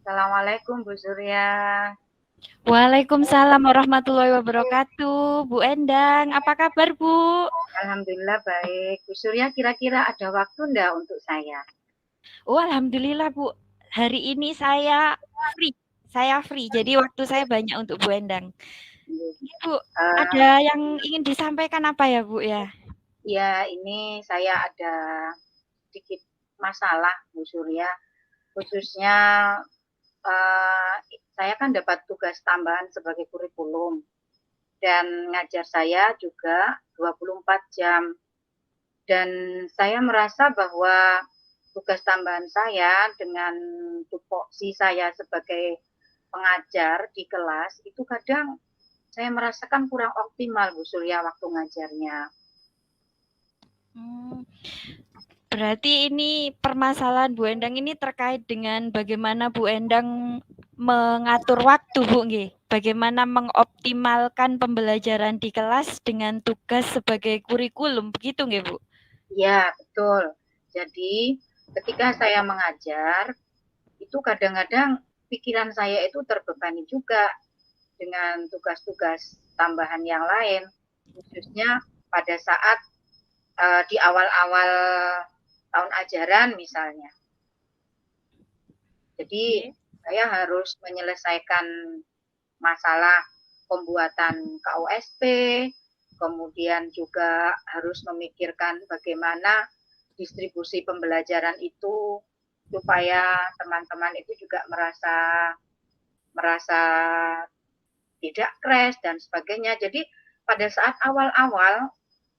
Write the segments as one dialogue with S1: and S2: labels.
S1: Assalamualaikum Bu Surya.
S2: Waalaikumsalam warahmatullahi wabarakatuh. Bu Endang, apa kabar Bu?
S1: Alhamdulillah baik. Bu Surya kira-kira ada waktu enggak untuk saya?
S2: Oh, alhamdulillah Bu. Hari ini saya free. Saya free. Jadi waktu saya banyak untuk Bu Endang. Ini Bu,
S1: Uh,
S2: ada yang ingin disampaikan apa ya Bu ya?
S1: ya ini saya ada sedikit masalah Bu Surya. Khususnya uh, saya kan dapat tugas tambahan sebagai kurikulum dan ngajar saya juga 24 jam. Dan saya merasa bahwa tugas tambahan saya dengan tupoksi saya sebagai pengajar di kelas itu kadang saya merasakan kurang optimal Bu Surya waktu ngajarnya.
S2: Hmm, berarti ini permasalahan Bu Endang ini terkait dengan bagaimana Bu Endang mengatur waktu Bu nggih. Bagaimana mengoptimalkan pembelajaran di kelas dengan tugas sebagai kurikulum begitu nggih Bu?
S1: Ya, betul. Jadi ketika saya mengajar itu kadang-kadang pikiran saya itu terbebani juga dengan tugas-tugas tambahan yang lain, khususnya pada saat di awal-awal tahun ajaran misalnya. Jadi
S2: Oke.
S1: saya harus menyelesaikan masalah pembuatan KOSP, kemudian juga harus memikirkan bagaimana distribusi pembelajaran itu supaya teman-teman itu juga merasa merasa tidak crash dan sebagainya. Jadi pada saat awal-awal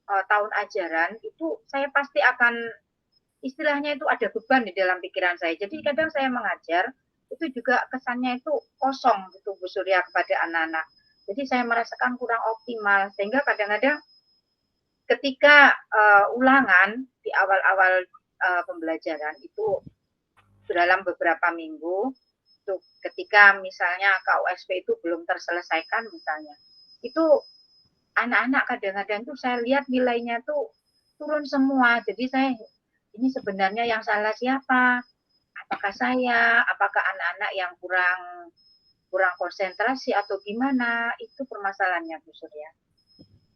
S1: tahun ajaran itu saya pasti akan istilahnya itu ada beban di dalam pikiran saya. Jadi kadang saya mengajar itu juga kesannya itu kosong gitu Bu Surya kepada anak-anak. Jadi saya merasakan kurang optimal sehingga kadang-kadang ketika ulangan di awal-awal pembelajaran itu dalam beberapa minggu itu ketika misalnya KUSP itu belum terselesaikan misalnya itu anak-anak kadang-kadang tuh saya lihat nilainya tuh turun semua. Jadi saya ini sebenarnya yang salah siapa? Apakah saya? Apakah anak-anak yang kurang kurang konsentrasi atau gimana? Itu permasalahannya Bu Surya.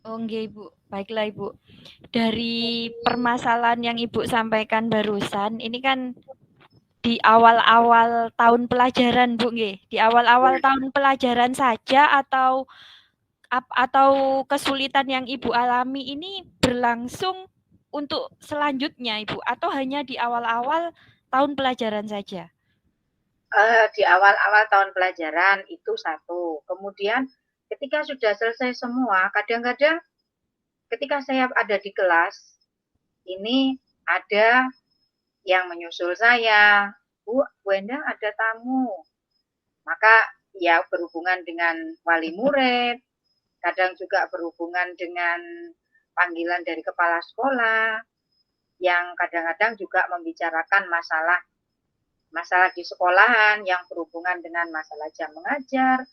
S2: Oh, nggih, Ibu. Baiklah, Ibu. Dari permasalahan yang Ibu sampaikan barusan, ini kan di awal-awal tahun pelajaran, Bu, nggih. Di awal-awal
S1: Ya.
S2: tahun pelajaran saja atau kesulitan yang Ibu alami ini berlangsung untuk selanjutnya, Ibu, atau hanya di awal-awal tahun pelajaran saja?
S1: Di awal-awal tahun pelajaran itu satu. Kemudian ketika sudah selesai semua, kadang-kadang ketika saya ada di kelas, ini ada yang menyusul saya, Bu Endang ada tamu. Maka ya berhubungan dengan wali murid, kadang juga berhubungan dengan panggilan dari kepala sekolah, yang kadang-kadang juga membicarakan masalah masalah di sekolahan yang berhubungan dengan masalah jam mengajar,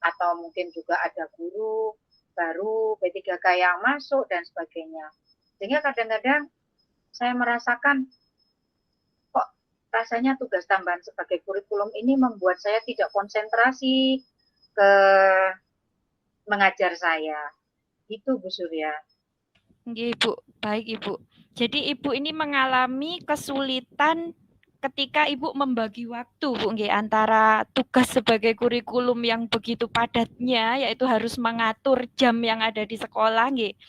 S1: atau mungkin juga ada guru baru P3K yang masuk dan sebagainya. Sehingga kadang-kadang saya merasakan kok rasanya tugas tambahan sebagai kurikulum ini membuat saya tidak konsentrasi ke mengajar saya. Itu Bu Surya.
S2: Nggih, Ibu. Baik, Ibu. Jadi Ibu ini mengalami kesulitan ketika Ibu membagi waktu, Bu, nggih, antara tugas sebagai kurikulum yang begitu padatnya, yaitu harus mengatur jam yang ada di sekolah, nggih,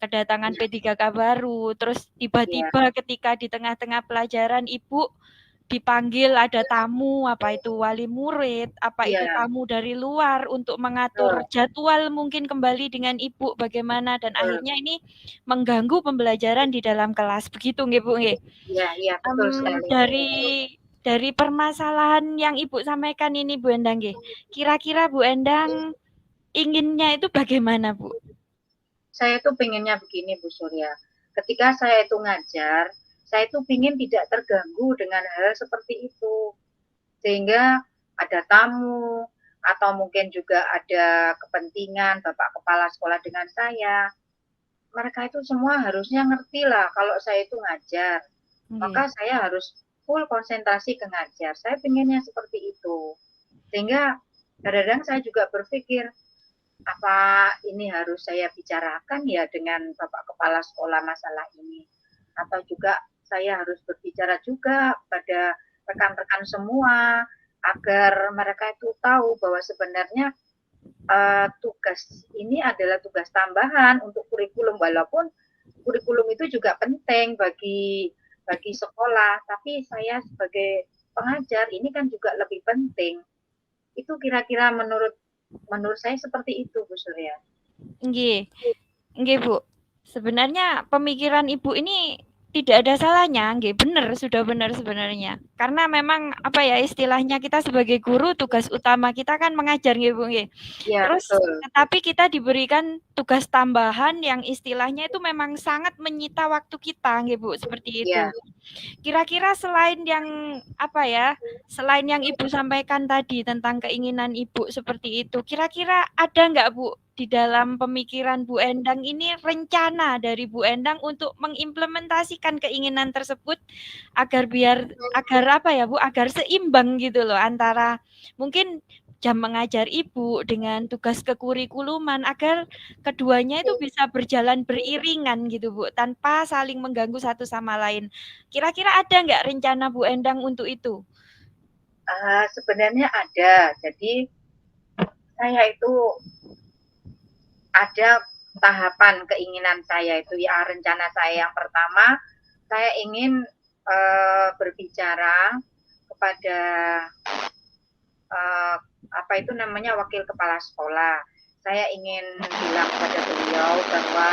S2: kedatangan P3K baru, terus
S1: Ya,
S2: tiba-tiba ketika di tengah-tengah pelajaran Ibu dipanggil ada tamu, apa itu wali murid, apa itu
S1: ya,
S2: tamu dari luar untuk mengatur
S1: betul,
S2: jadwal mungkin kembali dengan Ibu bagaimana dan
S1: betul.
S2: akhirnya ini mengganggu pembelajaran di dalam kelas. Begitu nggih, Bu, nggih?
S1: Ya, ya, betul sekali.
S2: Dari permasalahan yang Ibu sampaikan ini Bu Endang nggih, kira-kira Bu Endang inginnya itu bagaimana, Bu?
S1: Saya tuh pengennya begini Bu Surya. Ketika saya itu ngajar, saya itu ingin tidak terganggu dengan hal seperti itu. Sehingga ada tamu atau mungkin juga ada kepentingan Bapak Kepala Sekolah dengan saya. Mereka itu semua harusnya ngerti lah kalau saya itu ngajar. Maka
S2: Nggih.
S1: saya harus full konsentrasi ke ngajar. Saya pengennya seperti itu. Sehingga kadang-kadang saya juga berpikir, apa ini harus saya bicarakan ya dengan Bapak Kepala Sekolah masalah ini? Atau juga saya harus berbicara juga pada rekan-rekan semua agar mereka itu tahu bahwa sebenarnya tugas ini adalah tugas tambahan untuk kurikulum, walaupun kurikulum itu juga penting bagi sekolah, tapi saya sebagai pengajar ini kan juga lebih penting. Itu kira-kira menurut saya seperti itu, Bu Surya.
S2: Nggih. Nggih, Bu. Sebenarnya pemikiran Ibu ini tidak ada salahnya, nggih, bener, sudah benar sebenarnya. Karena memang apa ya istilahnya kita sebagai guru tugas utama kita kan mengajar nggih, Bu, nggih.
S1: Ya,
S2: Terus
S1: betul.
S2: tetapi kita diberikan tugas tambahan yang istilahnya itu memang sangat menyita waktu kita nggih, Bu, seperti itu.
S1: Ya.
S2: Kira-kira selain yang apa ya, selain yang Ibu sampaikan tadi tentang keinginan Ibu seperti itu, kira-kira ada nggak, Bu, di dalam pemikiran Bu Endang ini rencana dari Bu Endang untuk mengimplementasikan keinginan tersebut agar apa ya Bu, agar seimbang gitu loh antara mungkin jam mengajar Ibu dengan tugas kekurikuluman agar keduanya itu bisa berjalan beriringan gitu Bu, tanpa saling mengganggu satu sama lain. Kira-kira ada nggak rencana Bu Endang untuk itu?
S1: Sebenarnya ada. Jadi saya itu ada tahapan keinginan saya itu ya, rencana saya yang pertama saya ingin berbicara kepada apa itu namanya wakil kepala sekolah. Saya ingin bilang kepada beliau bahwa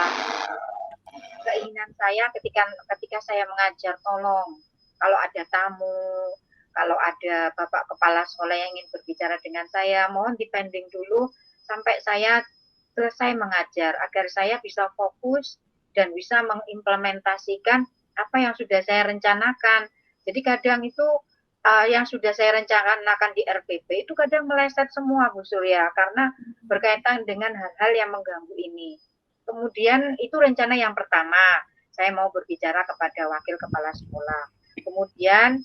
S1: keinginan saya ketika saya mengajar, tolong kalau ada tamu, kalau ada bapak kepala sekolah yang ingin berbicara dengan saya, mohon dipending dulu sampai saya selesai mengajar agar saya bisa fokus dan bisa mengimplementasikan apa yang sudah saya rencanakan. Jadi kadang itu yang sudah saya rencanakan di RPP itu kadang meleset semua, Bu Surya, karena berkaitan dengan hal-hal yang mengganggu ini. Kemudian itu rencana yang pertama, saya mau berbicara kepada wakil kepala sekolah. Kemudian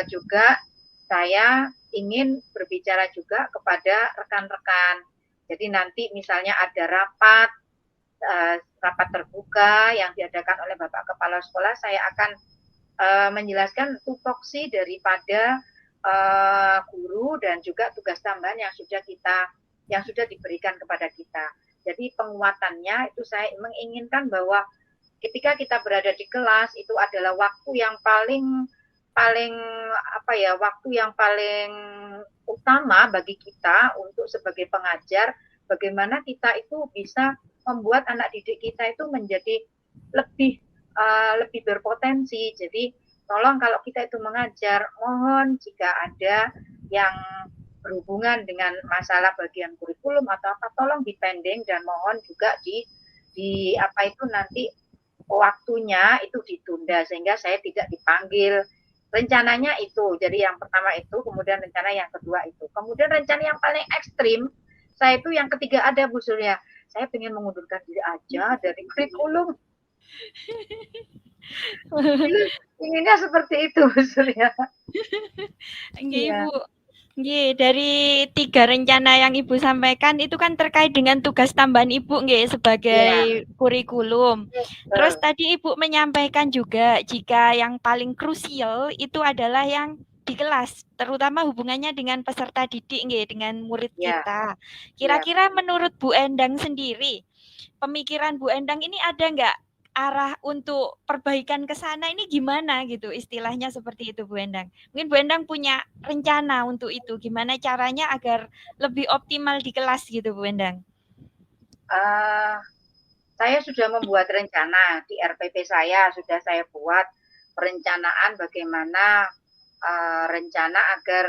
S1: juga saya ingin berbicara juga kepada rekan-rekan. Jadi nanti misalnya ada rapat terbuka yang diadakan oleh Bapak Kepala Sekolah, saya akan menjelaskan tupoksi daripada guru dan juga tugas tambahan yang sudah diberikan kepada kita. Jadi penguatannya itu saya menginginkan bahwa ketika kita berada di kelas itu adalah waktu yang paling waktu yang paling utama bagi kita untuk sebagai pengajar, bagaimana kita itu bisa membuat anak didik kita itu menjadi lebih berpotensi. Jadi tolong kalau kita itu mengajar, mohon jika ada yang berhubungan dengan masalah bagian kurikulum atau apa, tolong dipending dan mohon juga di apa itu nanti waktunya itu ditunda sehingga saya tidak dipanggil. Rencananya itu, jadi yang pertama itu, kemudian rencana yang kedua itu. Kemudian rencana yang paling ekstrim, saya itu yang ketiga ada Bu Surya. Saya ingin mengundurkan diri aja dari kurikulum. Inginnya seperti itu, Bu Surya.
S2: Nggih, Ibu. Nggih, dari 3 rencana yang Ibu sampaikan itu kan terkait dengan tugas tambahan Ibu nggih sebagai kurikulum. Terus tadi Ibu menyampaikan juga jika yang paling krusial itu adalah yang di kelas, terutama hubungannya dengan peserta didik nggih, dengan murid kita. Kira-kira menurut Bu Endang sendiri, pemikiran Bu Endang ini ada nggak arah untuk perbaikan ke sana ini gimana gitu istilahnya seperti itu Bu Endang. Mungkin Bu Endang punya rencana untuk itu, gimana caranya agar lebih optimal di kelas gitu Bu Endang.
S1: Saya sudah membuat rencana di RPP saya, sudah saya buat perencanaan bagaimana rencana agar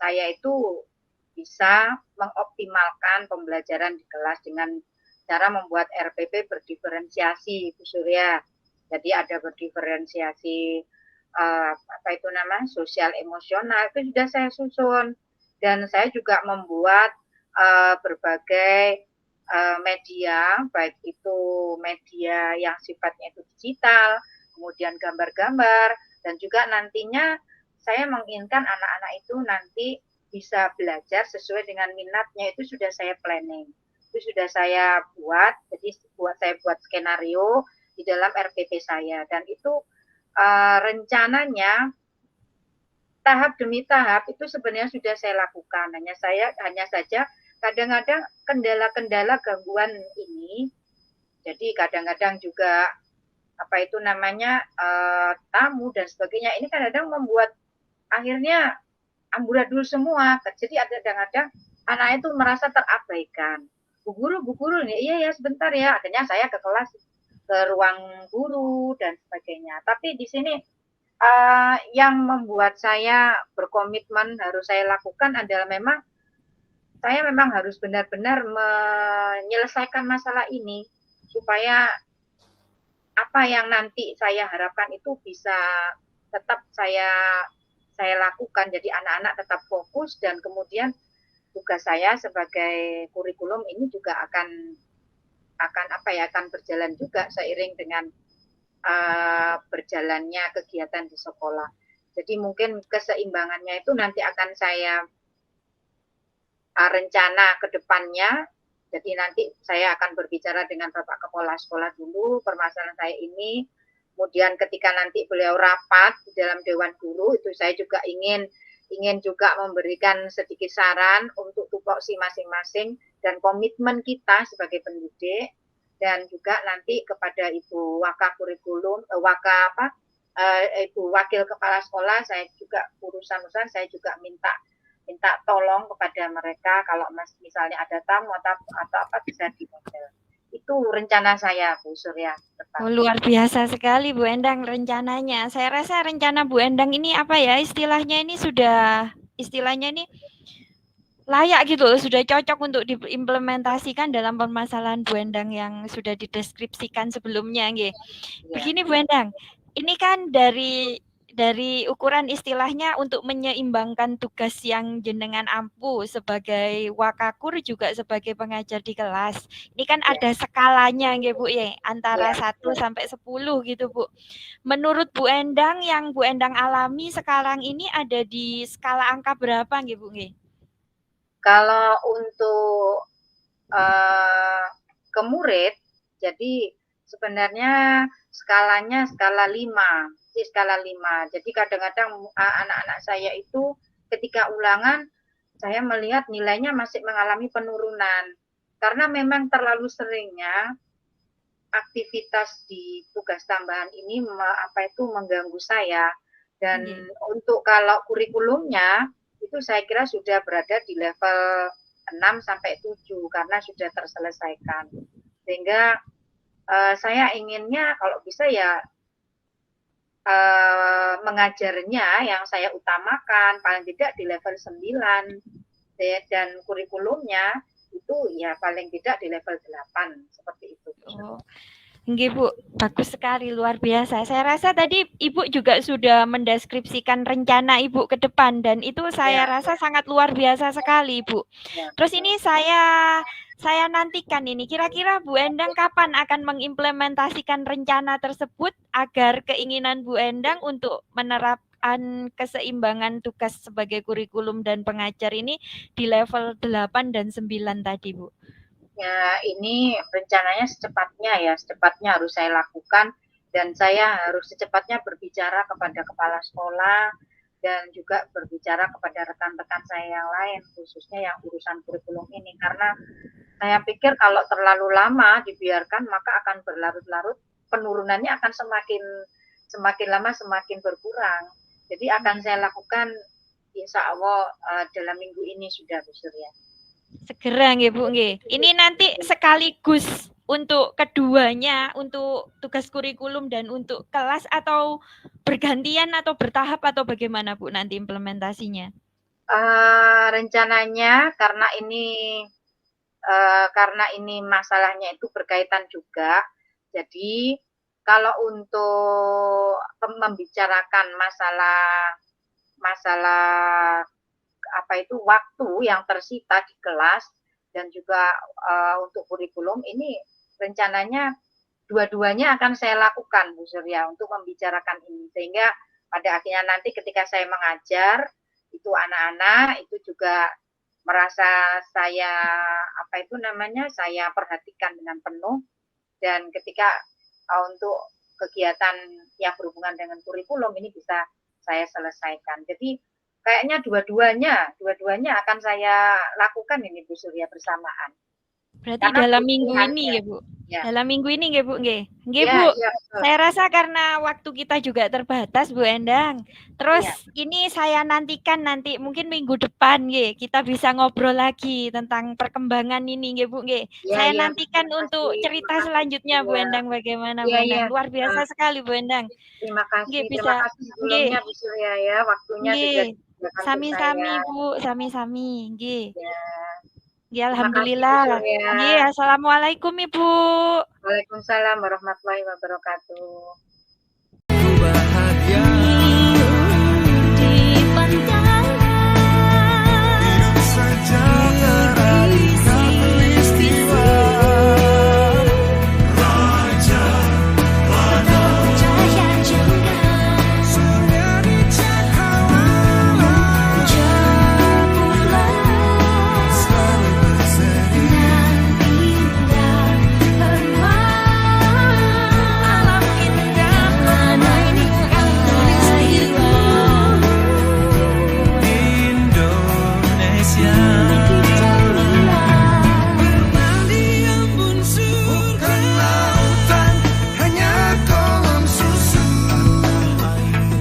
S1: saya itu bisa mengoptimalkan pembelajaran di kelas dengan cara membuat RPP berdiferensiasi, Bu Surya. Jadi ada berdiferensiasi apa itu namanya sosial emosional itu sudah saya susun dan saya juga membuat berbagai media, baik itu media yang sifatnya itu digital, kemudian gambar-gambar, Dan juga nantinya saya menginginkan anak-anak itu nanti bisa belajar sesuai dengan minatnya, itu sudah saya planning. Itu sudah saya buat, jadi saya buat skenario di dalam RPP saya. Dan itu rencananya tahap demi tahap itu sebenarnya sudah saya lakukan. Hanya saja kadang-kadang kendala-kendala gangguan ini, jadi kadang-kadang juga apa itu namanya tamu dan sebagainya, ini kadang-kadang membuat akhirnya amburadul semua. Jadi ada kadang-kadang anak itu merasa terabaikan. Bu guru nih, iya ya sebentar ya. Akhirnya saya ke kelas, ke ruang guru dan sebagainya. Tapi di sini yang membuat saya berkomitmen harus saya lakukan adalah saya memang harus benar-benar menyelesaikan masalah ini supaya apa yang nanti saya harapkan itu bisa tetap saya lakukan. Jadi anak-anak tetap fokus dan kemudian tugas saya sebagai kurikulum ini juga akan berjalan juga seiring dengan berjalannya kegiatan di sekolah. Jadi mungkin keseimbangannya itu nanti akan saya rencana ke depannya. Jadi nanti saya akan berbicara dengan Bapak Kepala Sekolah dulu permasalahan saya ini. Kemudian ketika nanti beliau rapat di dalam Dewan Guru, itu saya juga ingin juga memberikan sedikit saran untuk tupoksi masing-masing dan komitmen kita sebagai pendidik, dan juga nanti kepada Ibu Wakakurikulum, Ibu Wakil Kepala Sekolah, saya juga urusan-urusan saya juga minta tolong kepada mereka kalau misalnya ada tamu atau apa bisa dimodel. Itu rencana saya, Bu Surya.
S2: Oh, luar biasa sekali Bu Endang rencananya. Saya rasa rencana Bu Endang ini apa ya istilahnya ini layak gitu loh, sudah cocok untuk diimplementasikan dalam permasalahan Bu Endang yang sudah dideskripsikan sebelumnya. Ya. Begini Bu Endang, ini kan dari ukuran istilahnya untuk menyeimbangkan tugas yang jenengan ampuh sebagai wakakur juga sebagai pengajar di kelas. Ini kan ada skalanya ya Bu ya, antara 1 sampai 10 gitu Bu. Menurut Bu Endang yang Bu Endang alami sekarang ini ada di skala angka berapa nggih Bu nggih?
S1: Kalau untuk ke murid, jadi sebenarnya skalanya skala 5. Jadi kadang-kadang anak-anak saya itu ketika ulangan saya melihat nilainya masih mengalami penurunan karena memang terlalu seringnya aktivitas di tugas tambahan ini mengganggu saya. Dan untuk kalau kurikulumnya itu saya kira sudah berada di level 6 sampai 7 karena sudah terselesaikan. Sehingga saya inginnya kalau bisa ya mengajarnya yang saya utamakan paling tidak di level 9 dan kurikulumnya itu ya paling tidak di level 8 seperti itu.
S2: Oh. Nggih Bu, bagus sekali, luar biasa. Saya rasa tadi Ibu juga sudah mendeskripsikan rencana Ibu ke depan dan itu saya rasa sangat luar biasa sekali Bu. Terus ini saya nantikan ini, kira-kira Bu Endang kapan akan mengimplementasikan rencana tersebut agar keinginan Bu Endang untuk menerapkan keseimbangan tugas sebagai kurikulum dan pengajar ini di level 8 dan 9 tadi Bu?
S1: Ya, ini rencananya secepatnya harus saya lakukan dan saya harus secepatnya berbicara kepada kepala sekolah dan juga berbicara kepada rekan-rekan saya yang lain, khususnya yang urusan kurikulum ini, karena saya pikir kalau terlalu lama dibiarkan maka akan berlarut-larut, penurunannya akan semakin lama semakin berkurang. Jadi akan saya lakukan insya Allah dalam minggu ini sudah, Bu Surya.
S2: Segera nggih Bu nggih. Ini nanti sekaligus untuk keduanya, untuk tugas kurikulum dan untuk kelas atau bergantian atau bertahap atau bagaimana Bu nanti implementasinya?
S1: Rencananya karena ini masalahnya itu berkaitan juga, jadi kalau untuk membicarakan masalah waktu yang tersita di kelas dan juga untuk kurikulum ini rencananya dua-duanya akan saya lakukan Bu Surya untuk membicarakan ini, sehingga pada akhirnya nanti ketika saya mengajar itu anak-anak itu juga merasa saya saya perhatikan dengan penuh, dan ketika untuk kegiatan yang berhubungan dengan kurikulum ini bisa saya selesaikan. Jadi kayaknya dua-duanya akan saya lakukan ini Bu Surya bersamaan.
S2: Berarti dalam minggu ini ya Bu. Ya. Dalam minggu ini nggih Bu nggih. Nggih Bu. Saya rasa karena waktu kita juga terbatas Bu Endang. Terus ini saya nantikan nanti mungkin minggu depan nggih kita bisa ngobrol lagi tentang perkembangan ini nggih Bu nggih. Saya nantikan untuk cerita selanjutnya Bu Endang bagaimana Bu Endang. Luar biasa sekali Bu Endang.
S1: Terima kasih. Nggih, terima kasih sebelumnya Bu Surya ya, waktunya
S2: juga sami-sami Bu, sami-sami nggih. Ya, alhamdulillah. Iya, assalamualaikum Ibu.
S1: Waalaikumsalam warahmatullahi wabarakatuh.
S3: Bahagia di pantai, hidup saja terari peristiwa. Raja pada cahaya jengah, surya di cakrawala, jemputlah selalu berseri dan indah hermana. Alam indah mana ini peristiwa Indonesia. Bermandi embun surga lautan, hanya kolom susu.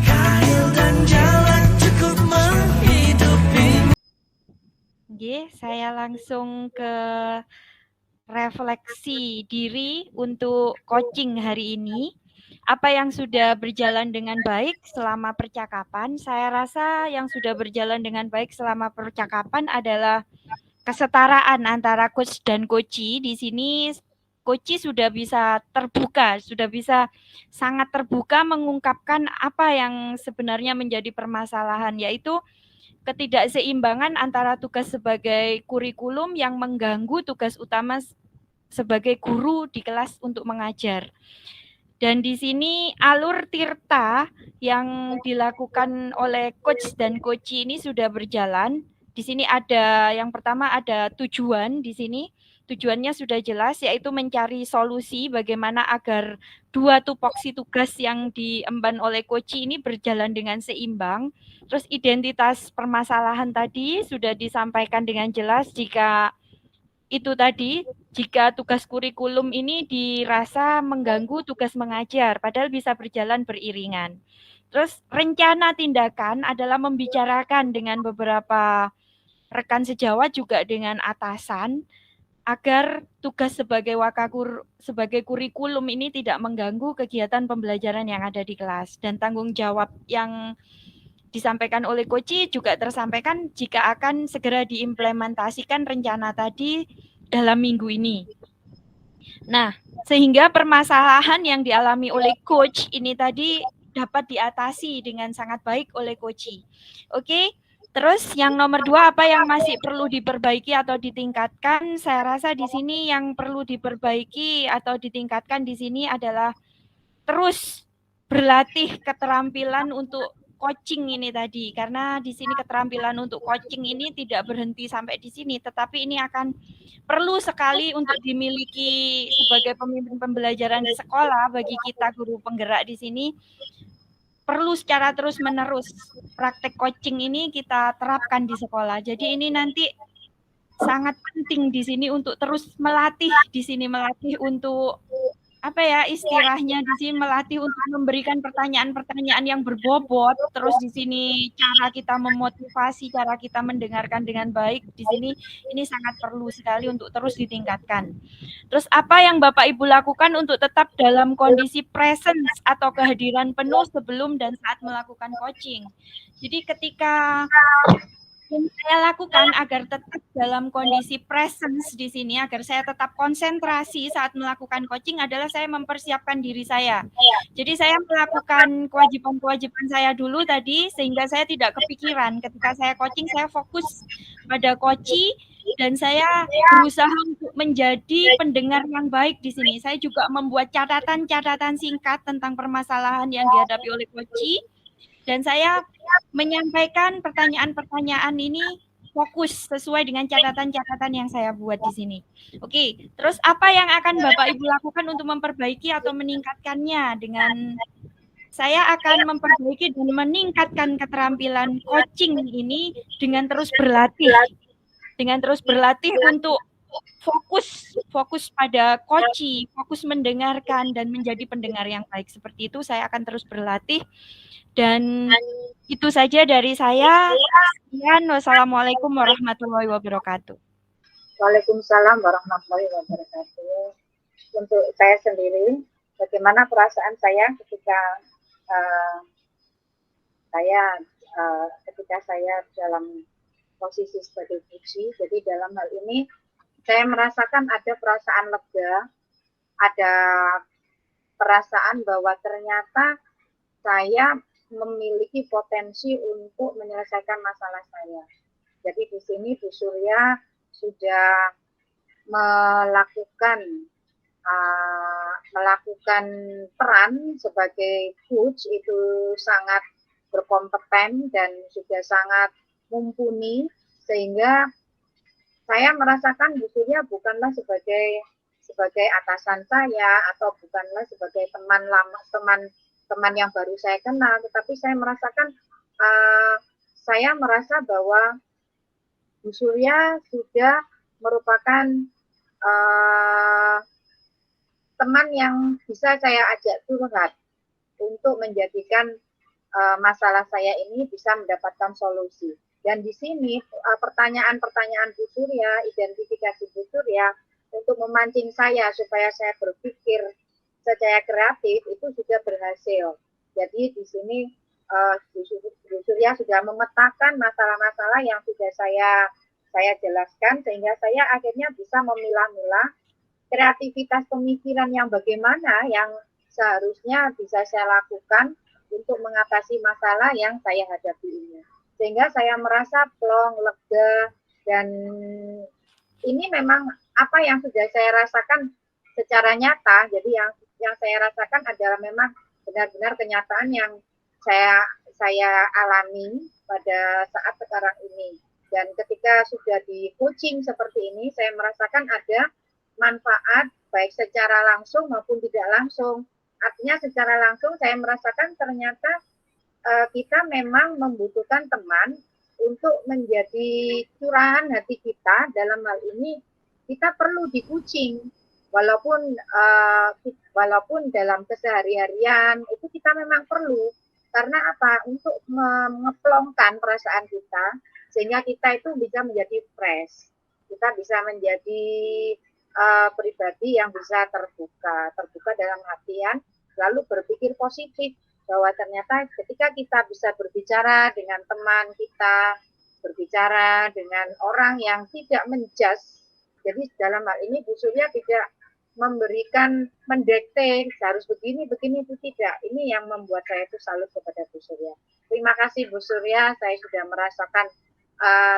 S3: Kail dan jalan cukup menghidupi.
S2: Nggih, saya langsung ke refleksi diri untuk coaching hari ini. Apa yang sudah berjalan dengan baik selama percakapan? Saya rasa yang sudah berjalan dengan baik selama percakapan adalah kesetaraan antara coach dan coachee. Di sini coachee sudah bisa terbuka, sudah bisa sangat terbuka mengungkapkan apa yang sebenarnya menjadi permasalahan, yaitu ketidakseimbangan antara tugas sebagai kurikulum yang mengganggu tugas utama sebagai guru di kelas untuk mengajar. Dan di sini alur tirta yang dilakukan oleh coach dan coachee ini sudah berjalan. Di sini ada yang pertama ada tujuan di sini. Tujuannya sudah jelas, yaitu mencari solusi bagaimana agar dua tupoksi tugas yang diemban oleh coachee ini berjalan dengan seimbang. Terus identitas permasalahan tadi sudah disampaikan dengan jelas jika tugas kurikulum ini dirasa mengganggu tugas mengajar, padahal bisa berjalan beriringan. Terus rencana tindakan adalah membicarakan dengan beberapa rekan sejawat juga dengan atasan agar tugas sebagai sebagai kurikulum ini tidak mengganggu kegiatan pembelajaran yang ada di kelas, dan tanggung jawab yang disampaikan oleh coachee juga tersampaikan jika akan segera diimplementasikan rencana tadi dalam minggu ini. Nah, sehingga permasalahan yang dialami oleh coach ini tadi dapat diatasi dengan sangat baik oleh coachee. Oke, terus yang nomor 2, apa yang masih perlu diperbaiki atau ditingkatkan? Saya rasa di sini yang perlu diperbaiki atau ditingkatkan di sini adalah terus berlatih keterampilan untuk coaching ini tadi, karena di sini keterampilan untuk coaching ini tidak berhenti sampai di sini, tetapi ini akan perlu sekali untuk dimiliki sebagai pemimpin pembelajaran di sekolah. Bagi kita guru penggerak di sini perlu secara terus-menerus praktek coaching ini kita terapkan di sekolah. Jadi ini nanti sangat penting di sini untuk terus melatih di sini, melatih untuk istilahnya di sini melatih untuk memberikan pertanyaan-pertanyaan yang berbobot. Terus di sini cara kita memotivasi, cara kita mendengarkan dengan baik di sini ini sangat perlu sekali untuk terus ditingkatkan. Terus apa yang Bapak Ibu lakukan untuk tetap dalam kondisi presence atau kehadiran penuh sebelum dan saat melakukan coaching. Jadi ketika yang saya lakukan agar tetap dalam kondisi presence di sini, agar saya tetap konsentrasi saat melakukan coaching adalah saya mempersiapkan diri saya. Jadi saya melakukan kewajiban-kewajiban saya dulu tadi, sehingga saya tidak kepikiran. Ketika saya coaching, saya fokus pada coaching dan saya berusaha untuk menjadi pendengar yang baik di sini. Saya juga membuat catatan-catatan singkat tentang permasalahan yang dihadapi oleh coaching. Dan saya menyampaikan pertanyaan-pertanyaan ini fokus sesuai dengan catatan-catatan yang saya buat di sini. Oke, terus apa yang akan Bapak Ibu lakukan untuk memperbaiki atau meningkatkannya? Dengan saya akan memperbaiki dan meningkatkan keterampilan coaching ini dengan terus berlatih. Dengan terus berlatih untuk fokus pada coaching, fokus mendengarkan dan menjadi pendengar yang baik. Seperti itu saya akan terus berlatih. Dan itu saja dari saya. Sekian, wassalamualaikum warahmatullahi wabarakatuh.
S1: Waalaikumsalam warahmatullahi wabarakatuh. Untuk saya sendiri, bagaimana perasaan saya ketika saya dalam posisi sebagai puji. Jadi dalam hal ini saya merasakan ada perasaan lega, ada perasaan bahwa ternyata saya memiliki potensi untuk menyelesaikan masalah saya. Jadi di sini Bu Surya sudah melakukan peran sebagai coach itu sangat berkompeten dan sudah sangat mumpuni, sehingga saya merasakan Bu Surya bukanlah sebagai atasan saya atau bukanlah sebagai teman yang baru saya kenal, tetapi saya merasa bahwa Bu Surya sudah merupakan teman yang bisa saya ajak curhat untuk menjadikan masalah saya ini bisa mendapatkan solusi. Dan di sini pertanyaan-pertanyaan Bu Surya, identifikasi Bu Surya untuk memancing saya supaya saya berpikir secara kreatif itu sudah berhasil. Jadi di sini Bu Surya sudah memetakan masalah-masalah yang sudah saya jelaskan, sehingga saya akhirnya bisa memilah-milah kreativitas pemikiran yang bagaimana yang seharusnya bisa saya lakukan untuk mengatasi masalah yang saya hadapi ini. Sehingga saya merasa plong, lega, dan ini memang apa yang sudah saya rasakan secara nyata. Jadi yang saya rasakan adalah memang benar-benar kenyataan yang saya alami pada saat sekarang ini. Dan ketika sudah di coaching seperti ini, saya merasakan ada manfaat baik secara langsung maupun tidak langsung. Artinya secara langsung saya merasakan ternyata kita memang membutuhkan teman untuk menjadi curahan hati kita. Dalam hal ini kita perlu di coaching, walaupun dalam keseharian itu kita memang perlu. Karena apa? Untuk mengeplongkan perasaan kita, sehingga kita itu bisa menjadi fresh. Kita bisa menjadi pribadi yang bisa terbuka dalam artian lalu berpikir positif, bahwa ternyata ketika kita bisa berbicara dengan teman kita, berbicara dengan orang yang tidak menjudge, jadi dalam hal ini Bu Surya tidak memberikan mendekte harus begini itu tidak. Ini yang membuat saya itu salut kepada Bu Surya. Terima kasih Bu Surya, saya sudah merasakan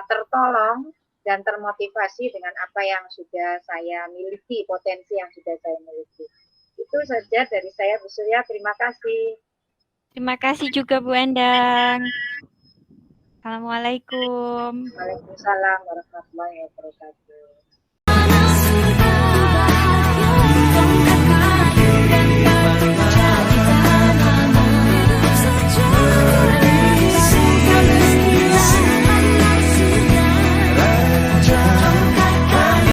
S1: tertolong dan termotivasi dengan apa yang sudah saya miliki, potensi yang sudah saya miliki. Itu saja dari saya Bu Surya, terima kasih.
S2: Terima kasih juga Bu Endang. Assalamualaikum.
S1: Waalaikumsalam warahmatullahi wabarakatuh.